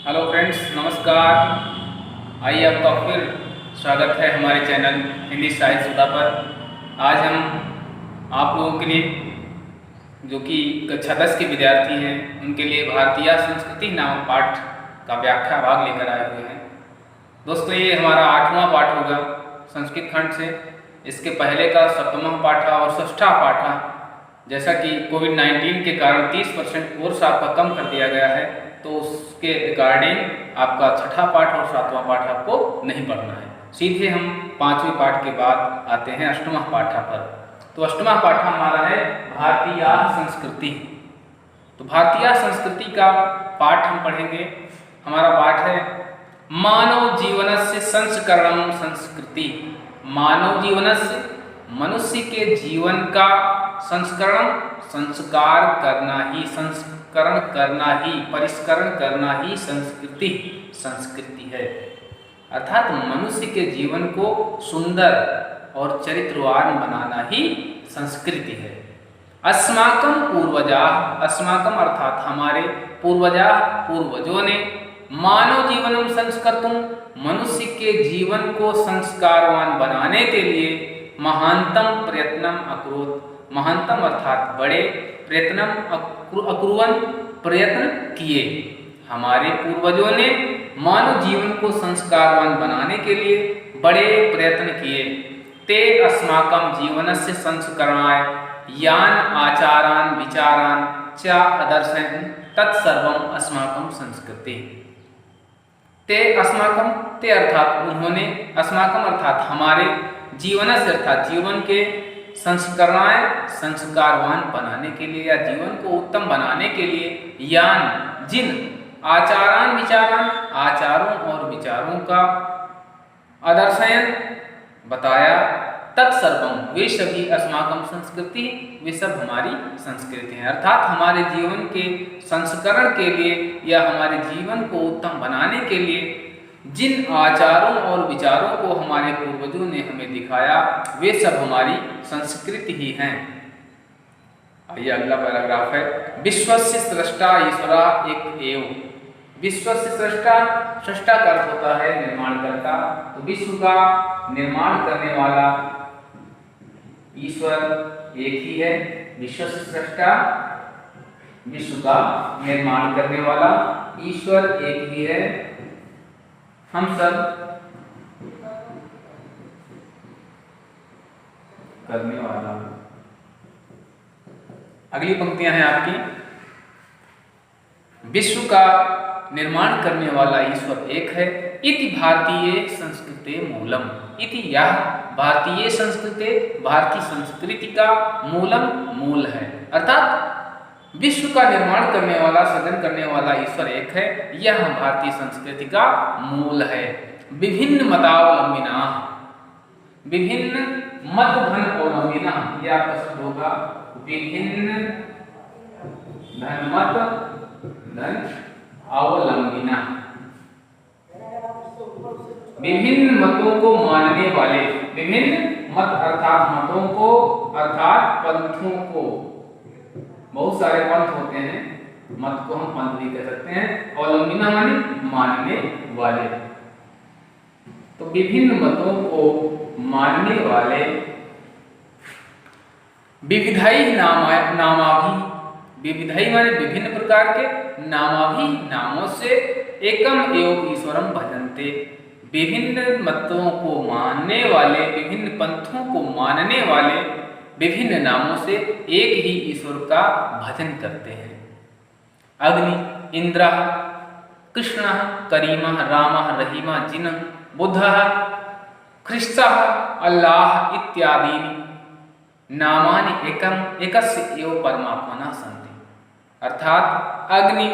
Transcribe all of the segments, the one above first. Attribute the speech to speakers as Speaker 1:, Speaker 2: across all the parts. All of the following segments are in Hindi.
Speaker 1: हेलो फ्रेंड्स, नमस्कार। आइए आपका फिर स्वागत है हमारे चैनल हिंदी साहित्य सुधा पर। आज हम आप लोगों के लिए जो कि कक्षा 10 के विद्यार्थी हैं उनके लिए भारतीय संस्कृति नामक पाठ का व्याख्या भाग लेकर आए हुए हैं। दोस्तों, ये हमारा 8वां पाठ होगा संस्कृत खंड से। इसके पहले का 7वां पाठ और 6वां पाठ था। जैसा कि कोविड-19 के कारण 30% कोर्स आपका कम कर दिया गया है, तो उसके अकॉर्डिंग आपका 6वां पाठ और 7वां पाठ आपको नहीं पढ़ना है। सीधे हम 5वें पाठ के बाद आते हैं 8वां पाठ पर। तो 8वां पाठ हमारा है भारतीय संस्कृति। तो भारतीय संस्कृति का पाठ हम पढ़ेंगे। हमारा पाठ है मानव जीवनस्य संस्करणम संस्कृति। मानव जीवनस्य, मनुष्य के जीवन का संस्करण, संस्कार करना ही, संस्करण करना ही, परिष्करण करना ही संस्कृति है। अर्थात मनुष्य के जीवन को सुंदर और चरित्रवान बनाना ही संस्कृति है। अस्माकं पूर्वजा, अस्माकं अर्थात हमारे, पूर्वजा पूर्वजों ने, मानव जीवनम संस्कर्तुम मनुष्य के जीवन को संस्कारवान बनाने के लिए महानतम प्रयत्नम अकुरुत। महानतम अर्थात बड़े, प्रयत्नम अकुर्वन् प्रयत्न किए। हमारे पूर्वजों ने मानव जीवन को संस्कारवान बनाने के लिए बड़े प्रयत्न किए। ते अस्माकं जीवनस्य संस्करणाय यान आचारान विचारान च अदर्शयन् तत्सर्वम् अस्माकं संस्कृति। ते अस्माकं, ते अर्थात उन्होंने, अस्माकं अर्थात हमारे, जीवनस्य अर्थात जीवन के, संस्करणाय संस्कारवान बनाने के लिए या जीवन को उत्तम बनाने के लिए, यान जिन, आचारान विचारान आचारों और विचारों का, अदर्शयन बताया, तत्सर्वम वे सभी, अस्माकं संस्कृति वे सब हमारी संस्कृति है। अर्थात हमारे जीवन के संस्करण के लिए या हमारे जीवन को उत्तम बनाने के लिए जिन आचारों और विचारों को हमारे पूर्वजों ने हमें दिखाया, वे सब हमारी संस्कृति ही हैं। आइए अगला पैराग्राफ है विश्वस्य स्रष्टा ईश्वरा एक एव। विश्वस्य स्रष्टा, स्रष्टा का अर्थ होता है निर्माणकर्ता। तो विश्व का निर्माण करने वाला ईश्वर एक ही है। विश्वस्य स्रष्टा, विश्व का निर्माण करने वाला ईश्वर एक ही है। हम सब करने वाला। अगली पंक्तियां हैं आपकी। विश्व का निर्माण करने वाला ईश्वर एक है। इति भारतीय संस्कृते मूलम। इति यह भारतीय संस्कृते, भारतीय संस्कृति का मूलम, मूल है। अर्थात विश्व का निर्माण करने वाला, सृजन करने वाला ईश्वर एक है। यह भारतीय संस्कृति का मूल है। विभिन्न मतावलंबिना, विभिन्न मत धन अवलंबिना, यह आपका शब्द होगा। विभिन्न धन मत धन अवलंबिना, विभिन्न मतों को मानने वाले। विभिन्न मत अर्थात मतों को, अर्थात पंथों को। बहुत सारे पंथ होते हैं, मत को हम पंथ भी कह सकते हैं। अवलंबिना माने मानने वाले। तो विभिन्न मतों को मानने वाले, विविधई नामाभि, विविधई माने विभिन्न प्रकार के, नामाभि नामों से, एकम एव ईश्वरम भजन्ते। विभिन्न मतों को मानने वाले, विभिन्न पंथों को मानने वाले, विभिन्न नामों से एक ही ईश्वर का भजन करते हैं। अग्नि, इंद्र, कृष्ण, करीम, राम, रहीम, जिन, बुद्ध, ख्रिस्त, अल्लाह इत्यादि नामानि एकम एकस्य एव परमात्मना सन्ति। अर्थात अग्नि,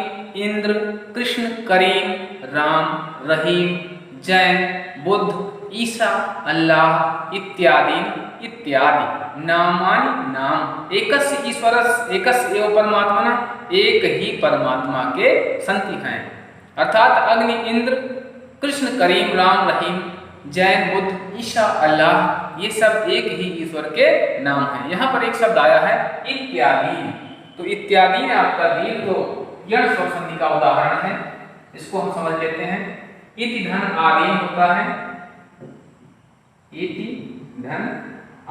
Speaker 1: इंद्र, कृष्ण, करीम, राम, रहीम, जैन, बुद्ध, ईसा, अल्लाह इत्यादि नामानि नाम, एकस्य ईश्वरस्य, एकस्य एव परमात्मना, एक ही परमात्मा के संति हैं। अर्थात अग्नि, इंद्र, कृष्ण, करीम, राम, रहीम, जैन, बुद्ध, ईसा, अल्लाह, ये सब एक ही ईश्वर के नाम हैं। यहाँ पर एक शब्द आया है इत्यादि। तो इत्यादि में आपका दीर्घ यण स्वर संधि का उदाहरण है। इसको हम समझ लेते हैं। इति धन आदि होता है, इति धन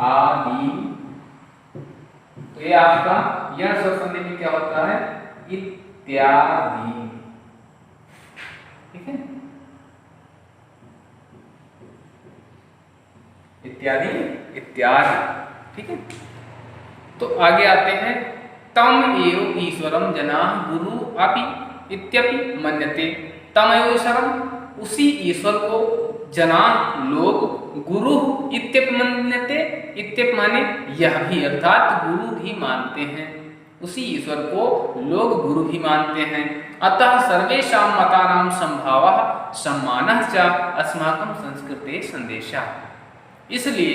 Speaker 1: आदि, तो ये आपका यह स्वर संधि में क्या होता है, इत्यादि। ठीक है, इत्यादि, इत्यादि। ठीक है, तो आगे आते हैं। तम एव ईश्वरम जना गुरु अपि इत्यपि मन्यते। तम एव ईश्वरम, उसी ईश्वर को जना लोग गुरु इत्यपि मन्यते, इत्यपि माने यह भी, अर्थात गुरु भी मानते हैं। उसी ईश्वर को लोग गुरु भी मानते हैं। अतः सर्वेषां मतानां संभावः सम्मानः च अस्माकं संस्कृते संदेशः। इसलिए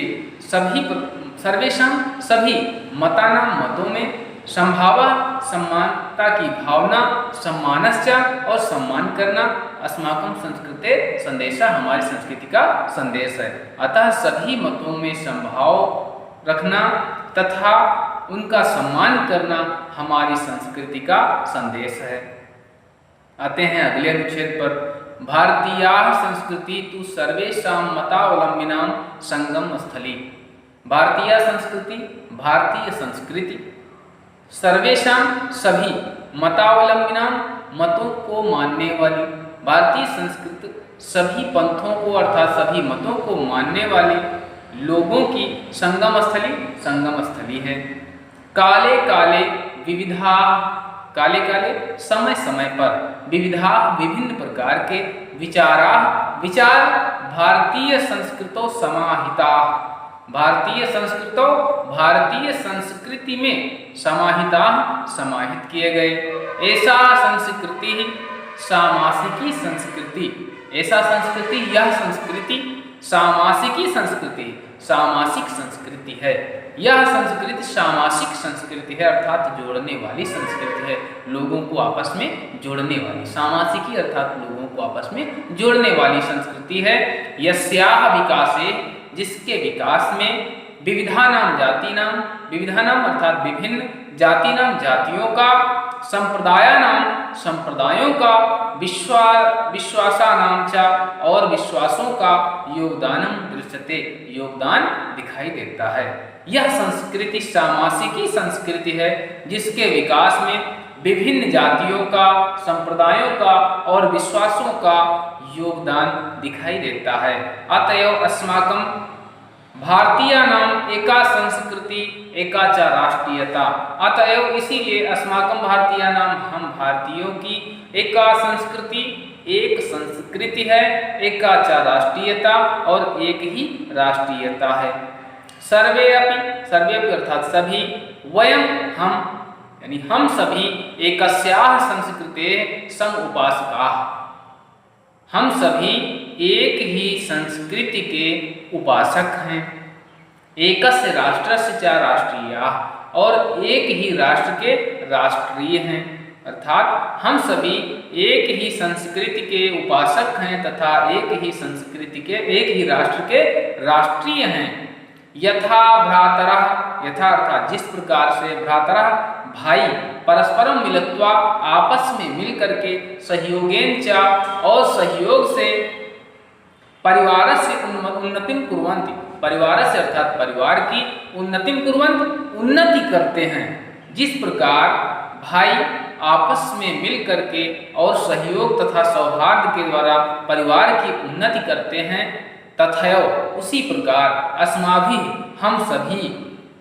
Speaker 1: सर्वेषां सभी मतानां मतों में संभावा समानता की भावना, सम्मानश्च और सम्मान करना, अस्माकं संस्कृते संदेशा हमारी संस्कृति का संदेश है। अतः सभी मतों में संभाव रखना तथा उनका सम्मान करना हमारी संस्कृति का संदेश है। आते हैं अगले अनुच्छेद पर। भारतीय संस्कृति तु सर्वेषां मतावलंबिनां संगम स्थली। भारतीय संस्कृति, भारतीय संस्कृति सर्वेषां सभी मतावलंबिनां मतों को मानने वाली, भारतीय संस्कृति सभी पंथों को अर्थात सभी मतों को मानने वाले लोगों की संगम स्थली है। काले काले विविधा, काले काले समय समय पर, विविधा विभिन्न प्रकार के, विचारा विचार, भारतीय संस्कृतो समाहिता, भारतीय संस्कृतो भारतीय संस्कृति में समाहिता समाहित किए गए। ऐसा संस्कृति सामासिकी संस्कृति, ऐसा संस्कृति यह संस्कृति सामासिकी संस्कृति, सामासिक संस्कृति है। यह संस्कृति सामासिक संस्कृति है अर्थात जोड़ने वाली संस्कृति है, लोगों को आपस में जोड़ने वाली। सामासिकी अर्थात लोगों को आपस में जोड़ने वाली संस्कृति है। यस्याह विकासे, जिसके विकास में विविधानाम जातीनाम, विविधानाम अर्थात विभिन्न, जातीनाम जातियों का, संप्रदायानाम संप्रदायों का, विश्वासानाम च और विश्वासों का योगदानम दृश्यते, योगदान दिखाई देता है। यह संस्कृति सामासिकी संस्कृति है जिसके विकास में विभिन्न जातियों का, संप्रदायों का और विश्वासों का योगदान दिखाई देता है। अतएव अस्माकं भारतीय नाम एका संस्कृति एका च राष्ट्रीयता। अतएव इसीलिए अस्माकं भारतीय नाम, हम भारतीयों की, एका संस्कृति एक संस्कृति है, एका च राष्ट्रीयता और एक ही राष्ट्रीयता है। सर्वे अपि अर्थात सभी, वयं हम यानी हम सभी, एकस्याः संस्कृते समुपासकाः, हम सभी एक ही संस्कृति के उपासक हैं। एकस्य राष्ट्रस्य च राष्ट्रीयाः, और एक ही राष्ट्र के राष्ट्रीय हैं, अर्थात हम सभी एक ही संस्कृति के उपासक हैं तथा एक ही संस्कृति के, एक ही राष्ट्र के राष्ट्रीय हैं। यथा भ्रातरः, यथा अर्थात जिस प्रकार से, भ्रातरः भाई, परस्परम मिलित्वा आपस में मिल करके, सहयोगेन च और सहयोग से, परिवार से उन्नतिम कुर्वन्ति, परिवार से अर्थात परिवार की, उन्नतिम कुर्वन्ति उन्नति करते हैं। जिस प्रकार भाई आपस में मिल करके और सहयोग तथा सौहार्द के द्वारा परिवार की उन्नति करते हैं, तथैव उसी प्रकार अस्माभिः हम सभी,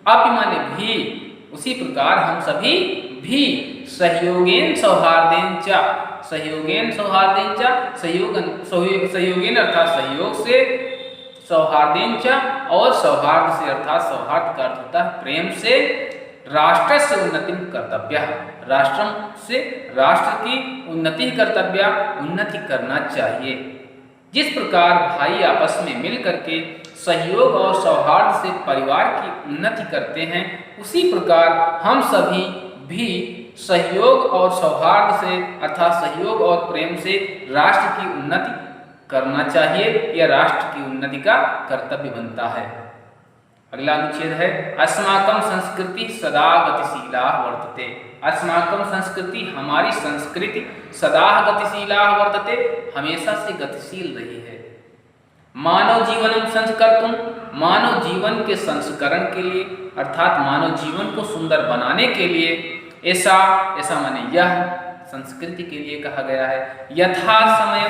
Speaker 1: अपि माने भी, उसी प्रकार हम सभी भी सहयोगेन सौहार्देन च, सहयोगेन सौहार्देन च, सहयोगेन अर्थात सहयोग से, सौहार्देन च और सौहार्द से अर्थात सौहार्द का अर्थ होता है प्रेम से, राष्ट्र से उन्नति कर्तव्य, राष्ट्र से राष्ट्र की उन्नति कर्तव्य, उन्नति करना चाहिए। जिस प्रकार भाई आपस में मिल करके सहयोग और सौहार्द से परिवार की उन्नति करते हैं, उसी प्रकार हम सभी भी सहयोग और सौहार्द से अर्थात सहयोग और प्रेम से राष्ट्र की उन्नति करना चाहिए। यह राष्ट्र की उन्नति का कर्तव्य बनता है। अगला अनुच्छेद है अस्माकं संस्कृति सदा गतिशीला वर्तते। अस्माकं संस्कृति, हमारी संस्कृति सदा गतिशीला वर्तते, हमेशा से गतिशील रही है। मानव जीवनम संस्कर्तुम, मानव जीवन के संस्करण के लिए अर्थात मानव जीवन को सुंदर बनाने के लिए, ऐसा माने यह संस्कृति के लिए कहा गया है। यथा समय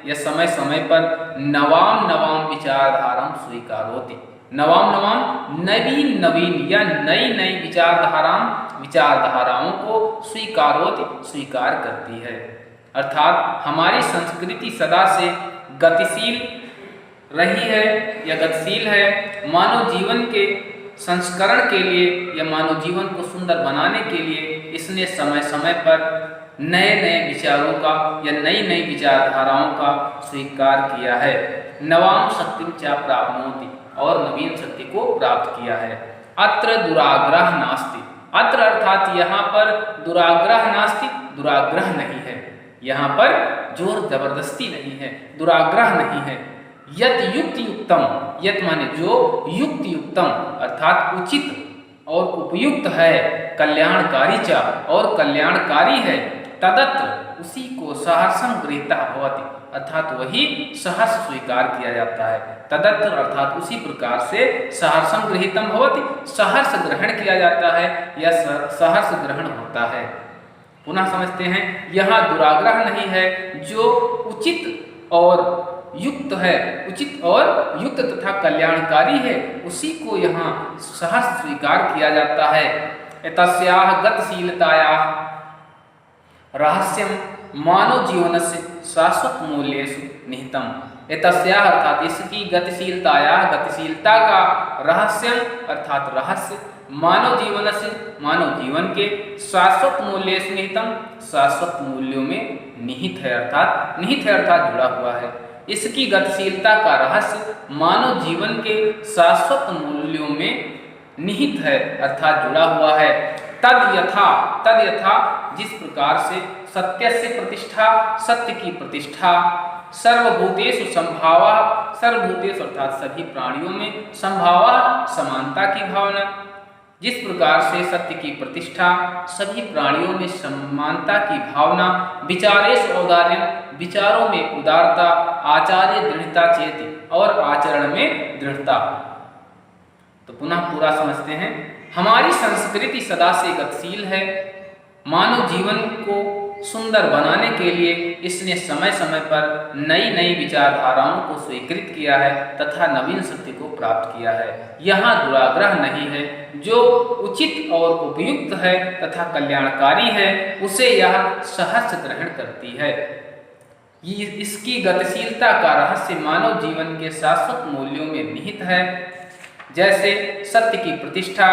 Speaker 1: या समय समय पर नवाम विचारधारा स्वीकारोति, नवाम नवीन या नई विचारधाराओं को स्वीकार करती है। अर्थात हमारी संस्कृति सदा से गतिशील रही है या गतिशील है। मानव जीवन के संस्करण के लिए या मानव जीवन को सुंदर बनाने के लिए इसने समय समय पर नए विचारों का या नई विचारधाराओं का स्वीकार किया है। नवाम शक्ति च प्राप्नोति, और नवीन शक्ति को प्राप्त किया है। अत्र दुराग्रह नास्ति, अत्र अर्थात यहाँ पर दुराग्रह नास्ति, दुराग्रह नहीं है। यहाँ पर जोर जबरदस्ती नहीं है, दुराग्रह नहीं है। यत युक्तम, यत माने जो, युक्तम अर्थात उचित और उपयुक्त है, कल्याणकारी च और कल्याणकारी है, तदत्र उसी को सहर्षं गृहीतः भवति अर्थात वही सहर्ष स्वीकार किया जाता है। तदत्र अर्थात उसी प्रकार से सहर्षं गृहीतम भवति, सहर्ष ग्रहण किया जाता है या सहर्ष ग्रहण होता है। पुनः समझते हैं, यहाँ दुराग्रह नहीं है, जो उचित और युक्त है, उचित और युक्त तथा कल्याणकारी है, उसी को यहाँ सहर्ष स्वीकार किया जाता है। एतस्याः गतिशीलतायाः रहस्यं मानव जीवनस्य शाश्वत मूल्येषु निहितम्। एतस्याः अर्थात इसकी गतिशीलता का रहस्यम अर्थात रहस्य मानव जीवन के शाश्वत मूल्येषु निहितम्, शाश्वत मूल्यों में निहित है अर्थात जुड़ा हुआ है। इसकी गतिशीलता का रहस्य मानव जीवन के शाश्वत मूल्यों में निहित है अर्थात जुड़ा हुआ है। तद यथा जिस प्रकार से सत्यस्य प्रतिष्ठा, सत्य की प्रतिष्ठा, सर्वभूतेषु संभावा, सर्वभूतेषु अर्थात सभी प्राणियों में, संभावा समानता की भावना, जिस प्रकार से सत्य की प्रतिष्ठा, सभी प्राणियों में समानता की भावना, विचारेषु औदार्यं, विचारों में उदारता, आचार्य दृढ़ता चेति और आचरण में दृढ़ता। तो पुनः पूरा समझते हैं, हमारी संस्कृति सदा से गतिशील है। मानव जीवन को सुंदर बनाने के लिए इसने समय समय पर नई विचारधाराओं को स्वीकृत किया है तथा नवीन शक्ति को प्राप्त किया है। यहाँ दुराग्रह नहीं है, जो उचित और उपयुक्त है तथा कल्याणकारी है उसे यह सहर्ष ग्रहण करती है। इसकी गतिशीलता का रहस्य मानव जीवन के शाश्वत मूल्यों में निहित है, जैसे सत्य की प्रतिष्ठा,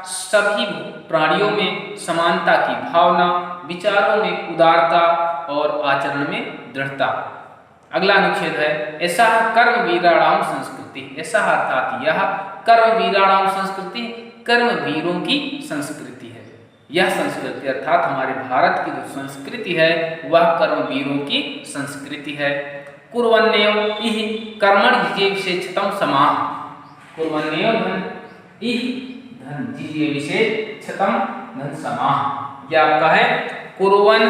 Speaker 1: सभी प्राणियों में समानता की भावना, विचारों में उदारता और आचरण में दृढ़ता। अगला अनुच्छेद है ऐसा कर्मवीराणाम संस्कृति। ऐसा अर्थात यह कर्मवीराणाम संस्कृति कर्मवीरों की संस्कृति है। यह संस्कृति अर्थात हमारे भारत की जो संस्कृति है वह कर्मवीरों की संस्कृति है। कुर्वन्नेव इहि कर्मणि जिजीविषेच्छतं समाः। कुर्वन्नेव धन इहि धन जिजीविषेच्छतं धन समाः। क्या आपका है कुर्वन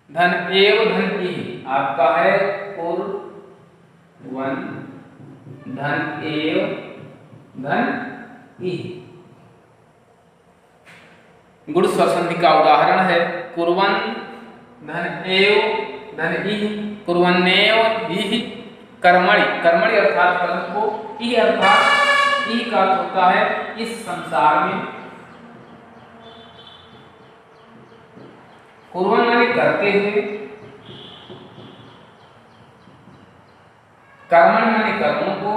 Speaker 1: धन एव धन इहि, आपका है कुर्वन धन एव धन इहि। गुण स्वसंधि का उदाहरण है कुर्वन धन एव धन इहि, कुर्वन्नेव इहि कर्मणि। कर्मणि अर्थात कर्म को, इहि अर्थात इहि का अर्थ होता है इस संसार में। कुर्वन माने करते हुए, कर्मणि माने कर्मों को,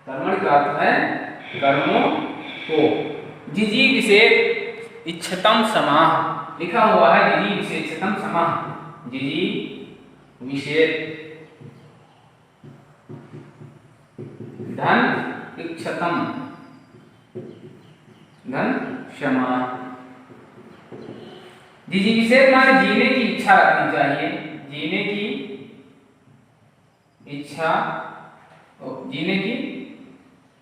Speaker 1: कर्मणि का अर्थ है कर्मों को। जिजीविषेच इच्छतम समाह लिखा हुआ है, जिजीविषेच्छतम समाह, जिजीविषेच धन इच्छतम धन क्षमा। जिजीविषेच माने जीने की इच्छा रखनी चाहिए, जीने की इच्छा जीने की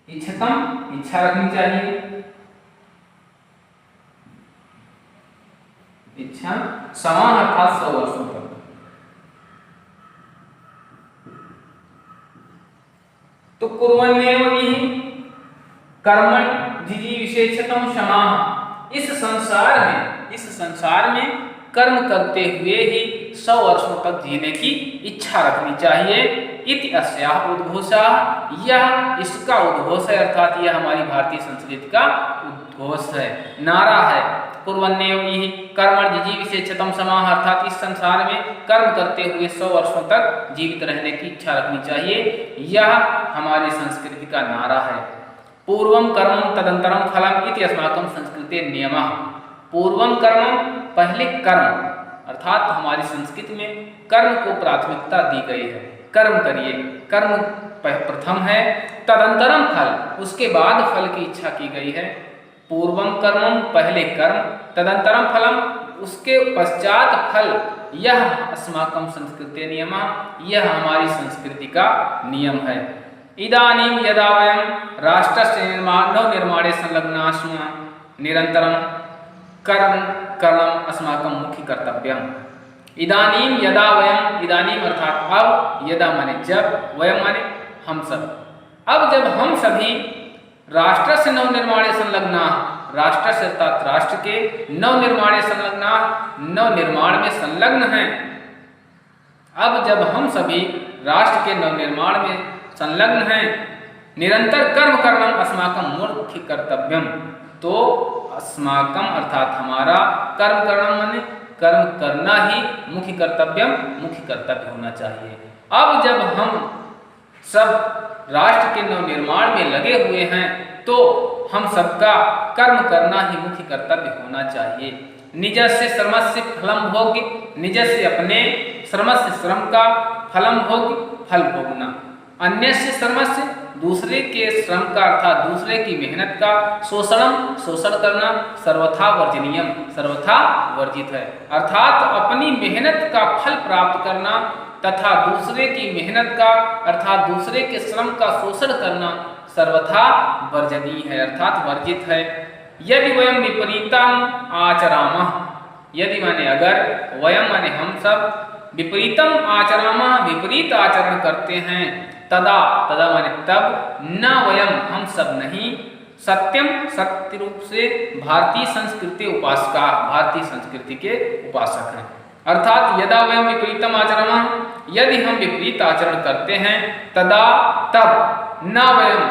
Speaker 1: इच्छतम इच्छा रखनी चाहिए, इच्छा समान अर्थात 100 वर्षों तक। तो कुर्वन्नेव इहि कर्मण जिजीविषेक्षतम समाह, इस संसार में कर्म करते हुए ही 100 वर्षों तक जीने की इच्छा रखनी चाहिए। इति अस्याः उद्घोषः, यह इसका उद्घोष है, अर्थात यह हमारी भारतीय संस्कृति का उद्घोष है, नारा है। कुर्वन्नेव इहि कर्मण जिजीविषेक्षतम समाह, अर्थात इस संसार में कर्म करते हुए 100 वर्षों तक जीवित रहने की इच्छा रखनी चाहिए, यह हमारी संस्कृति का नारा है। पूर्वम कर्मम तदंतरम फलम इति अस्माकं संस्कृते नियमः। पूर्वम कर्मम, पहले कर्म, अर्थात हमारी संस्कृति में कर्म को प्राथमिकता दी गई है, कर्म करिए, कर्म प्रथम है। तदंतरम फल, उसके बाद फल की इच्छा की गई है। पूर्वम कर्मम, पहले कर्म, तदंतरम फलम, उसके पश्चात फल, यह अस्माकं संस्कृते नियमः, यह हमारी संस्कृति का नियम है। इदानीं यदा वयं राष्ट्रस्य नवनिर्माणे संलग्नाः स्मः, निरन्तरं कर्म अस्माकं मुख्य कर्तव्यम्। इदानीं यदा वयं, इदानीं अर्थात अब, यदा माने जब, वयं माने हम सब, अब जब हम सभी राष्ट्र से नवनिर्माणे संलग्नाः, राष्ट्र से अर्थात राष्ट्र के नवनिर्माणे संलग्नाः, नवनिर्माण में संलग्न हैं, अब जब हम सभी राष्ट्र के नवनिर्माण में संलग्न हैं, निरंतर कर्म करना अस्माकं मुख्य कर्तव्यम, तो अस्माकं अर्थात हमारा कर्म करना माने कर्म करना ही मुख्य कर्तव्यम, मुख्य कर्तव्य होना चाहिए। अब जब हम सब राष्ट्र के नवनिर्माण में लगे हुए हैं, तो हम सबका कर्म करना ही मुख्य कर्तव्य होना चाहिए। निजस्य श्रमस्य फलम भोग्य, निजस्य अपने, श्रमस्य श्रम का, फलम भोग्य फल भोगना, अन्यस्य श्रमस्य दूसरे के श्रम का अर्थात दूसरे की मेहनत का, शोषण करना, सर्वथा वर्जनीयम, सर्वथा वर्जित है, अर्थात अपनी मेहनत का फल प्राप्त करना तथा दूसरे की मेहनत का अर्थात दूसरे के श्रम का शोषण करना सर्वथा वर्जनीय है, अर्थात वर्जित है। यदि वयम विपरीतम आचरामः, यदि माने अगर, वयम माने हम सब, विपरीतम आचरामः विपरीत आचरण करते हैं, तदा माने तब, न वयम हम सब नहीं, सत्यम सत्य रूप से भारतीय संस्कृति उपासका, भारतीय संस्कृति के उपासक हैं। अर्थात यदा वयम विपरीतम आचरामः, यदि हम विपरीत आचरण करते हैं, तदा तब, न वयम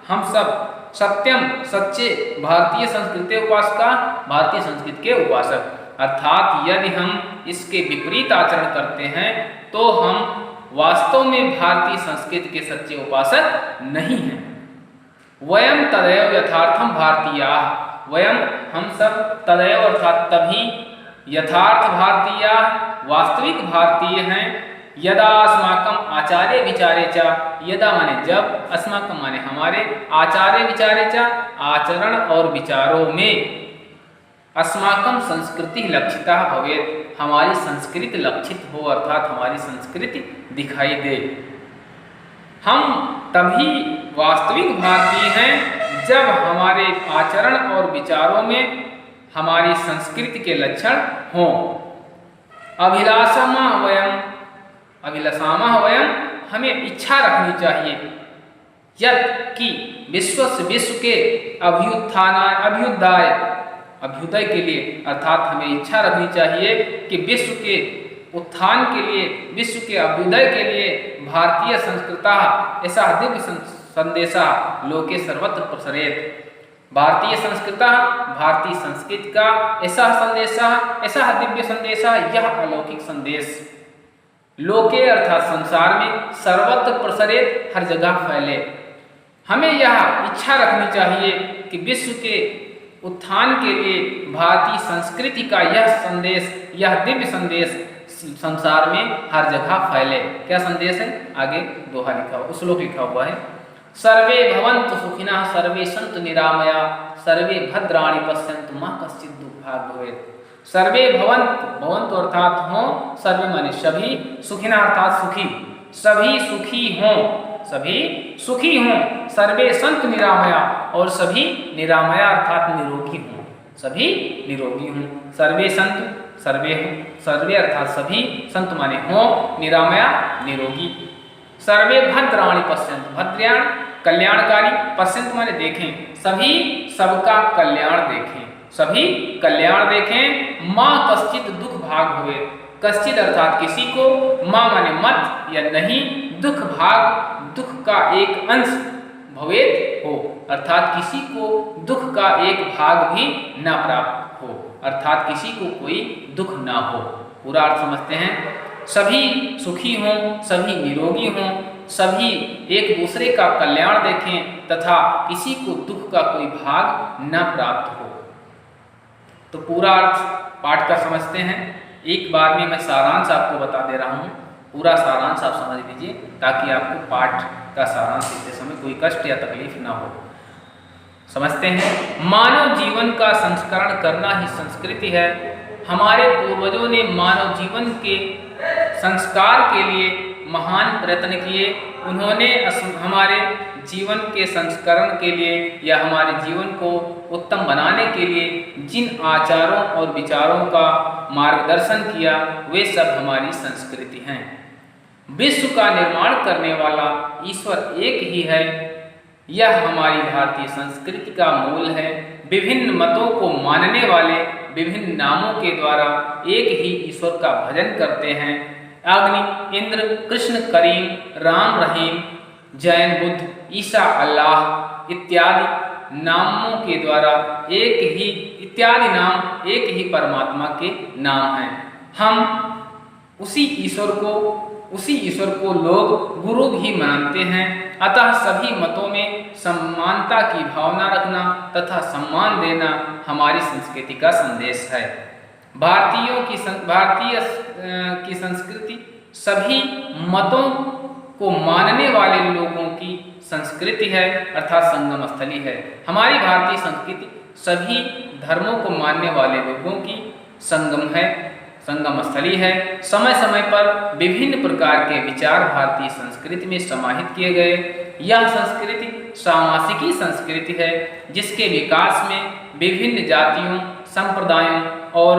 Speaker 1: हम सब, सत्यम सच्चे भारतीय संस्कृति उपासका, भारतीय संस्कृति के उपासक, अर्थात यदि हम इसके विपरीत आचरण करते हैं तो हम वास्तव में भारतीय संस्कृति के सच्चे उपासक नहीं हैं। वयम तदैव यथार्थम भारतीयाः, वयम हम सब, तदैव अर्थात तभी, यथार्थ भारतीयाः वास्तविक भारतीय हैं, यदा अस्माकं आचार्य विचारे च, यदा माने जब, अस्माकं माने हमारे, आचार्य विचारे च आचरण और विचारों में, अस्माकं संस्कृति लक्षिता भवेत्, हमारी संस्कृति लक्षित हो, अर्थात हमारी संस्कृति दिखाई दे। हम तभी वास्तविक भारतीय हैं जब हमारे आचरण और विचारों में हमारी संस्कृति के लक्षण हों। अभिलाषामः वयम, हमें इच्छा रखनी चाहिए, यत् कि विश्व के अभ्युदय के लिए, अर्थात हमें इच्छा रखनी चाहिए कि विश्व के उत्थान के लिए, विश्व के अभ्युदय के लिए भारतीय संस्कृता ऐसा दिव्य संदेशा लोके सर्वत्र प्रसरेत, भारतीय संस्कृता, भारतीय संस्कृति का ऐसा संदेशा, ऐसा दिव्य संदेशा, यह अलौकिक संदेश लोके अर्थात संसार में, सर्वत्र प्रसरेत हर जगह फैले। हमें यह इच्छा रखनी चाहिए कि विश्व के उत्थान के लिए भारतीय संस्कृति का यह संदेश, यह दिव्य संदेश संसार में हर जगह फैले। क्या संदेश है? आगे दोहा लिखा हुआ, श्लोक लिखा हुआ है, सर्वे भवन्तु सुखिनः सर्वे सन्तु निरामया सर्वे भद्राणि पश्यन्तु मा कश्चित् दुःखात् भवेत्। सर्वे भवन्तु अर्थात हों, सर्वे माने सभी, सुखिनः अर्थात सुखी, सभी सुखी हों, सभी सुखी हों। सर्वे संत निरामया, और सभी निरामया अर्थात निरोगी हों, सभी निरोगी हों। सर्वे संत, सर्वे अर्थात सभी, संत माने हों, निरामया निरोगी। सर्वे भद्राणि पश्यन्तु, भद्राण कल्याणकारी, पश्यन्तु माने देखें, सभी सबका कल्याण देखें, सभी कल्याण देखें। माँ कश्चित दुख भाग हुए, कश्चित अर्थात किसी को, माँ माने मत या नहीं, दुख भाग दुख का एक अंश, भवेत हो अर्थात किसी को दुख का एक भाग भी न प्राप्त हो, अर्थात किसी को कोई दुख ना हो। पूरा अर्थ समझते हैं। सभी सुखी हों, सभी निरोगी हों, सभी एक दूसरे का कल्याण देखें तथा किसी को दुख का कोई भाग न प्राप्त हो। तो पूरा अर्थ पाठ का समझते हैं। एक बार में मैं सारांश आपको बता दे रहा हूँ, पूरा सारांश आप समझ लीजिए ताकि आपको पाठ का सारांश लिखते समय कोई कष्ट या तकलीफ ना हो। समझते हैं। मानव जीवन का संस्करण करना ही संस्कृति है। हमारे पूर्वजों ने मानव जीवन के संस्कार के लिए महान प्रयत्न किए। उन्होंने हमारे जीवन के संस्करण के लिए या हमारे जीवन को उत्तम बनाने के लिए जिन आचारों और विचारों का मार्गदर्शन किया, वे सब हमारी संस्कृति हैं। विश्व का निर्माण करने वाला ईश्वर एक ही है, यह हमारी भारतीय संस्कृति का मूल है। विभिन्न मतों को मानने वाले विभिन्न नामों के द्वारा एक ही ईश्वर का भजन करते हैं। अग्नि, इंद्र, कृष्ण, करीम, राम, रहीम, जैन, बुद्ध, ईसा, अल्लाह इत्यादि नामों के द्वारा इत्यादि नाम एक ही परमात्मा के नाम हैं। हम उसी ईश्वर को लोग गुरु भी मानते हैं। अतः सभी मतों में समानता की भावना रखना तथा सम्मान देना हमारी संस्कृति का संदेश है। भारतीय की संस्कृति सभी मतों को मानने वाले लोगों की संस्कृति है, अर्थात संगम स्थली है। हमारी भारतीय संस्कृति सभी धर्मों को मानने वाले लोगों की संगम स्थली है। समय समय पर विभिन्न प्रकार के विचार भारतीय संस्कृति में समाहित किए गए। यह संस्कृति सामासिकी संस्कृति है, जिसके विकास में विभिन्न जातियों, संप्रदायों और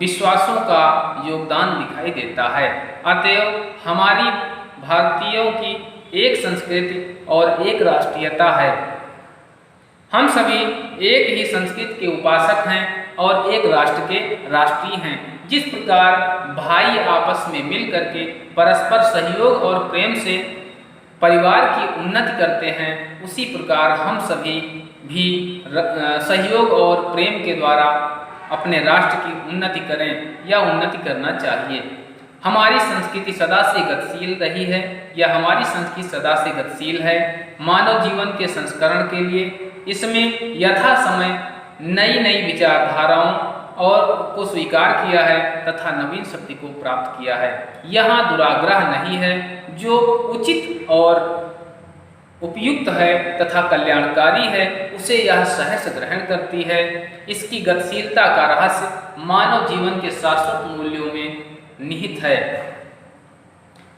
Speaker 1: विश्वासों का योगदान दिखाई देता है। अतएव हमारी भारतीयों की एक संस्कृति और एक राष्ट्रीयता है। हम सभी एक ही संस्कृति के उपासक हैं और एक राष्ट्र के राष्ट्रीय हैं। जिस प्रकार भाई आपस में मिल करके परस्पर सहयोग और प्रेम से परिवार की उन्नति करते हैं, उसी प्रकार हम सभी भी सहयोग और प्रेम के द्वारा अपने राष्ट्र की उन्नति करें या उन्नति करना चाहिए। हमारी संस्कृति सदा से गतिशील रही है या हमारी संस्कृति सदा से गतिशील है। मानव जीवन के संस्करण के लिए इसमें यथा समय नई नई विचारधाराओं और को स्वीकार किया है तथा नवीन शक्ति को प्राप्त किया है। यहाँ दुराग्रह नहीं है, जो उचित और उपयुक्त है तथा कल्याणकारी है उसे यह सहर्ष ग्रहण करती है। इसकी गतिशीलता का रहस्य मानव जीवन के शाश्वत मूल्यों में निहित है,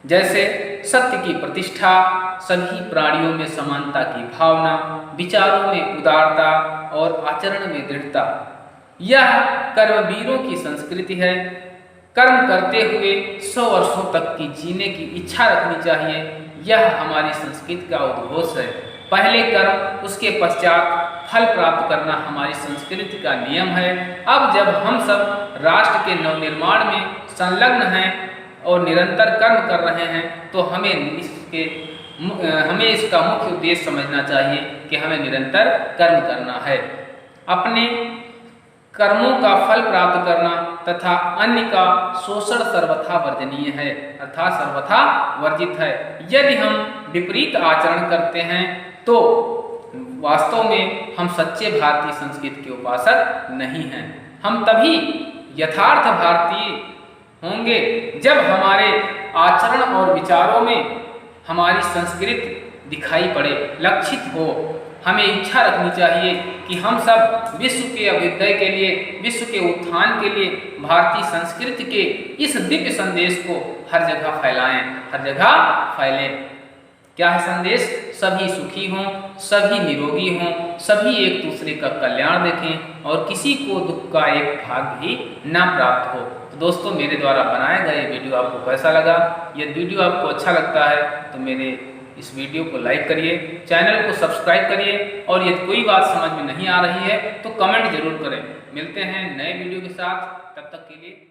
Speaker 1: जैसे सत्य की प्रतिष्ठा, सभी प्राणियों में समानता की भावना, विचारों में उदारता और आचरण में दृढ़ता। यह कर्मवीरों की संस्कृति है। कर्म करते हुए 100 वर्षों तक की जीने की इच्छा रखनी चाहिए, यह हमारी संस्कृति का उद्घोष है। पहले कर्म, उसके पश्चात फल प्राप्त करना हमारी संस्कृति का नियम है। अब जब हम सब राष्ट्र के नवनिर्माण में संलग्न हैं और निरंतर कर्म कर रहे हैं, तो हमें इसका मुख्य उद्देश्य समझना चाहिए कि हमें निरंतर कर्म करना है। अपने कर्मों का फल प्राप्त करना तथा अन्य का शोषण सर्वथा वर्जनीय है, अर्थात सर्वथा वर्जित है। यदि हम विपरीत आचरण करते हैं तो वास्तव में हम सच्चे भारतीय संस्कृति के उपासक नहीं हैं। हम तभी यथार्थ भारतीय होंगे जब हमारे आचरण और विचारों में हमारी संस्कृति दिखाई पड़े, लक्षित हो। हमें इच्छा रखनी चाहिए कि हम सब विश्व के अभ्युदय के लिए, विश्व के उत्थान के लिए भारतीय संस्कृति के इस दिव्य संदेश को हर जगह फैलाएं, हर जगह फैलें। क्या है संदेश? सभी सुखी हों, सभी निरोगी हों, सभी एक दूसरे का कल्याण देखें और किसी को दुख का एक भाग भी ना प्राप्त हो। तो दोस्तों, मेरे द्वारा बनाया गया ये वीडियो आपको कैसा लगा? यदि वीडियो आपको अच्छा लगता है तो मेरे इस वीडियो को लाइक करिए, चैनल को सब्सक्राइब करिए और यदि कोई बात समझ में नहीं आ रही है तो कमेंट जरूर करें। मिलते हैं नए वीडियो के साथ, तब तक के लिए